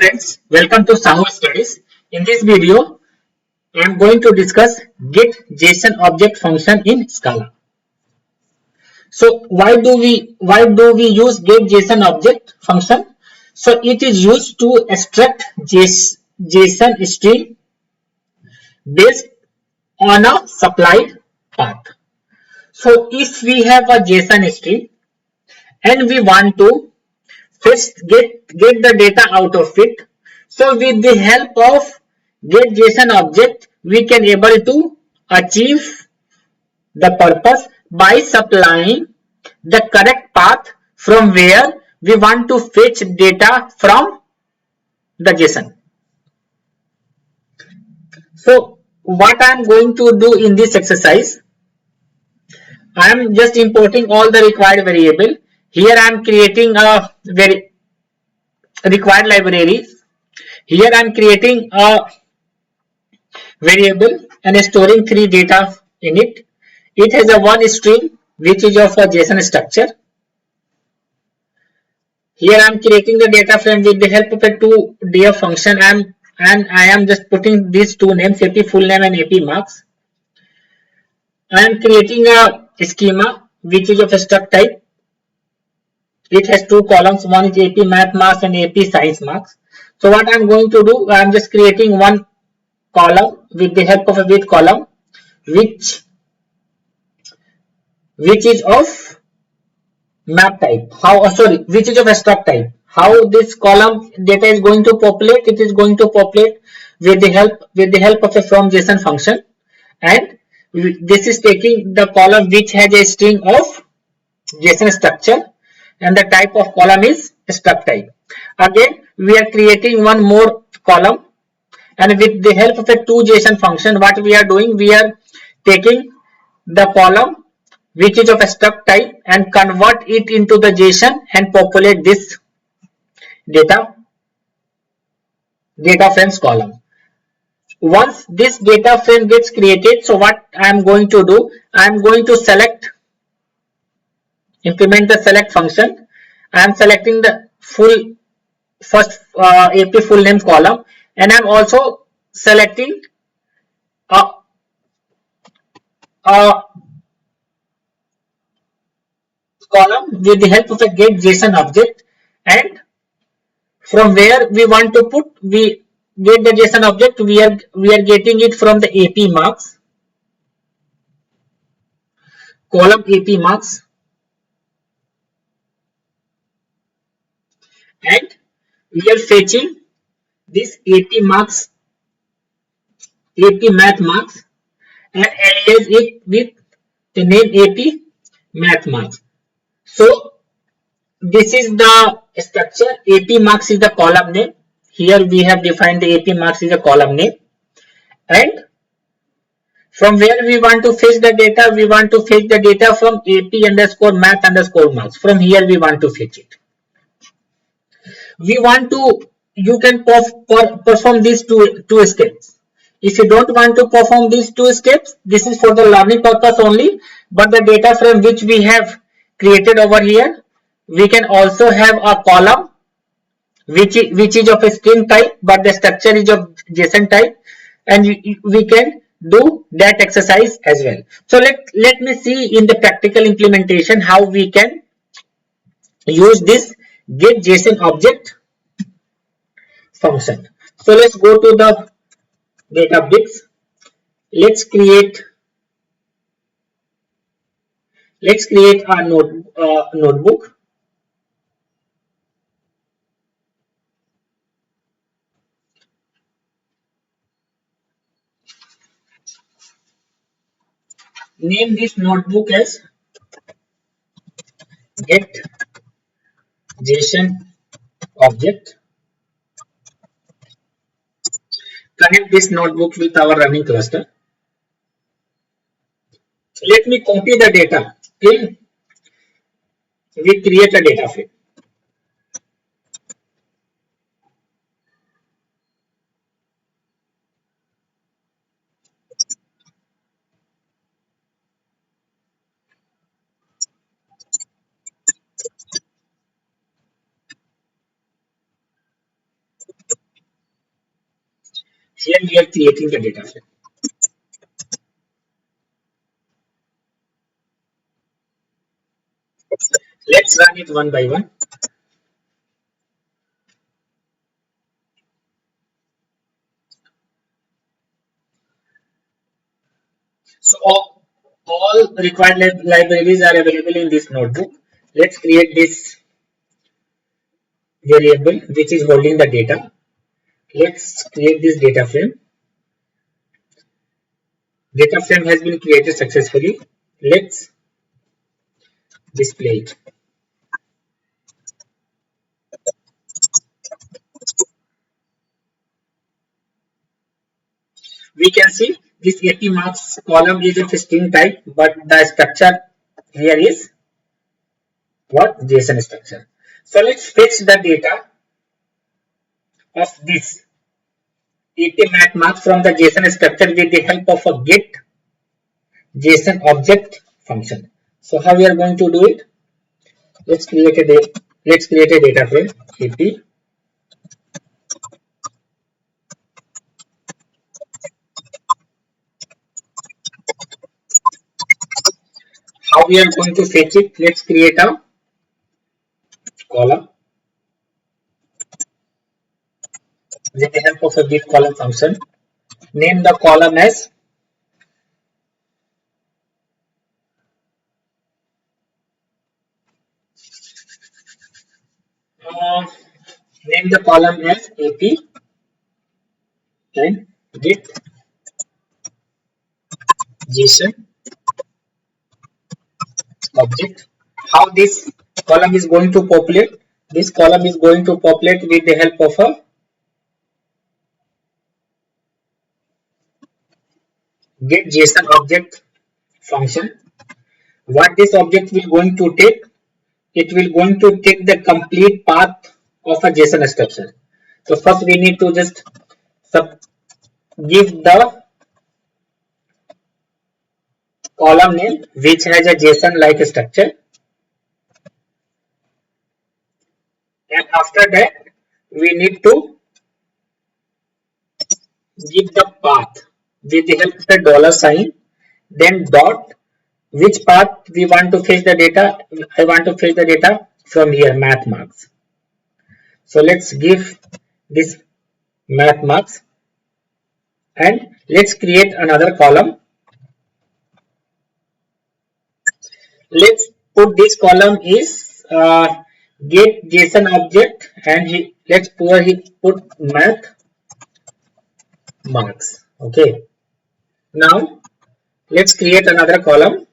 Friends, welcome to Sahu Studies. In this video, I am going to discuss get JSON object function in Scala. So why do we use get JSON object function? So it is used to extract JSON string based on a supplied path. So if we have a JSON string and we want to first get the data out of it, so with the help of get JSON object we can able to achieve the purpose by supplying the correct path from where we want to fetch data from the JSON. So what I am going to do in this exercise, I am just importing all the required variable. Here I am creating a very required library. Here I am creating a variable and storing three data in it. It has a one string which is of a JSON structure. Here I am creating the data frame with the help of a two-df function, and I am just putting these two names, AP full name and AP marks. I am creating a schema which is of a struct type. It has two columns, one is AP math marks and AP science marks. So what I am going to do, I am just creating one column with the help of a with column which is of map type. Which is of a struct type. How this column data is going to populate? It is going to populate with the help of a from JSON function, and this is taking the column which has a string of JSON structure, and the type of column is struct type. Again, we are creating one more column, and with the help of a two JSON function, what we are doing, we are taking the column which is of a struct type and convert it into the JSON and populate this data frames column. Once this data frame gets created, so what I am going to do, I am going to implement the select function. I am selecting the first AP full name column, and I am also selecting a column with the help of a get JSON object, and from where we want to put, we get the JSON object, we are getting it from the AP marks, column AP marks, and we are fetching this AP marks, AP math marks, and alias it with the name AP math marks. So this is the structure. AP marks is the column name. Here we have defined the AP marks is a column name, and from where we want to fetch the data, we want to fetch the data from AP underscore math underscore marks. From here we want to fetch it. We want to, you can perform these two steps. If you don't want to perform these two steps, this is for the learning purpose only, but the data frame which we have created over here, we can also have a column which is of a string type, but the structure is of JSON type, and we can do that exercise as well. So let me see in the practical implementation how we can use this get JSON object function. So let's go to the Databricks. Let's create a notebook. Name this notebook as get JSON object. Connect this notebook with our running cluster. Let me copy the data till we create a data frame. Here we are creating the data frame. Let's run it one by one. So all required libraries are available in this notebook. Let's create this variable which is holding the data. Let's create this data frame. Data frame has been created successfully. Let's display it. We can see this 80 marks column is of string type, but the structure here is what? JSON structure. So let's fetch the data of this 80 math marks from the JSON structure with the help of a get JSON object function. So how we are going to do it? Let's create a data frame 80. How we are going to fetch it? Let's create a column with the help of a get column function. Name the column as name the column as AP and get JSON object. How this column is going to populate? This column is going to populate with the help of a get JSON object function. What this object will going to take? It will going to take the complete path of a JSON structure. So first we need to just give the column name which has a JSON like structure, and after that we need to give the path with the help of the dollar sign, then dot, which path we want to fetch the data. I want to fetch the data from here, math marks. So let's give this math marks and let's create another column. Let's put this column is get JSON object, and let's put math marks. Okay. Now let's create another column.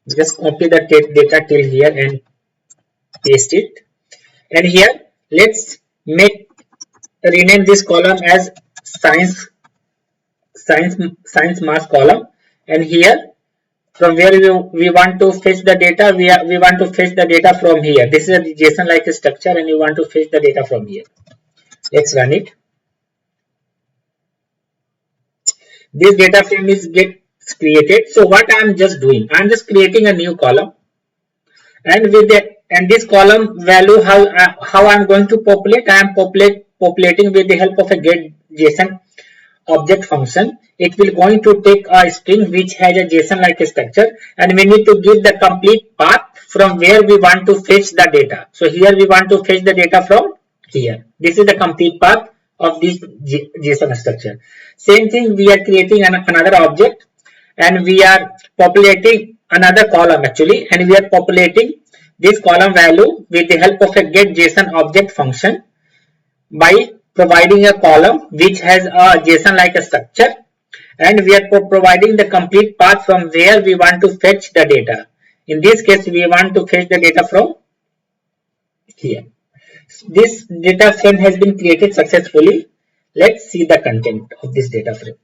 Just copy the data till here and paste it. And here let's rename this column as science math column. And here from where we want to fetch the data, we want to fetch the data from here. This is a JSON like structure and we want to fetch the data from here. Let's run it. This data frame is gets created. So what I am just doing, I am just creating a new column, and with this column value, how I am going to populate? I am populating with the help of a get JSON object function. It will going to take a string which has a JSON like structure, and we need to give the complete path from where we want to fetch the data. So here we want to fetch the data from here. This is the complete path of this JSON structure. Same thing, we are creating another object and we are populating another column actually, and we are populating this column value with the help of a get JSON object function by providing a column which has a JSON like a structure, and we are providing the complete path from where we want to fetch the data. In this case we want to fetch the data from here. This data frame has been created successfully. Let's see the content of this data frame.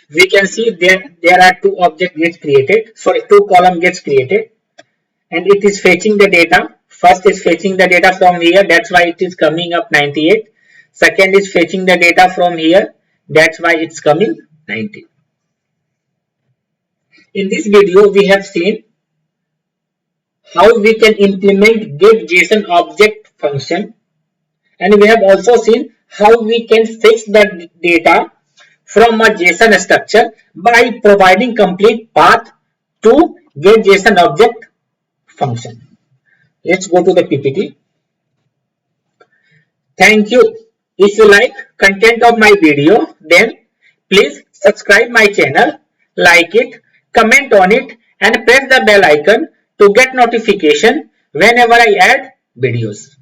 We can see there are two objects gets created, sorry, two column gets created, and it is fetching the data. First is fetching the data from here, that's why it is coming up 98. Second is fetching the data from here, that's why it's coming 90. In this video we have seen how we can implement getJSON object function, and we have also seen how we can fetch the data from a JSON structure by providing complete path to getJSON object function. Let's go to the PPT. Thank you. If you like content of my video, then please subscribe my channel, like it, comment on it, and press the bell icon to get notification whenever I add videos.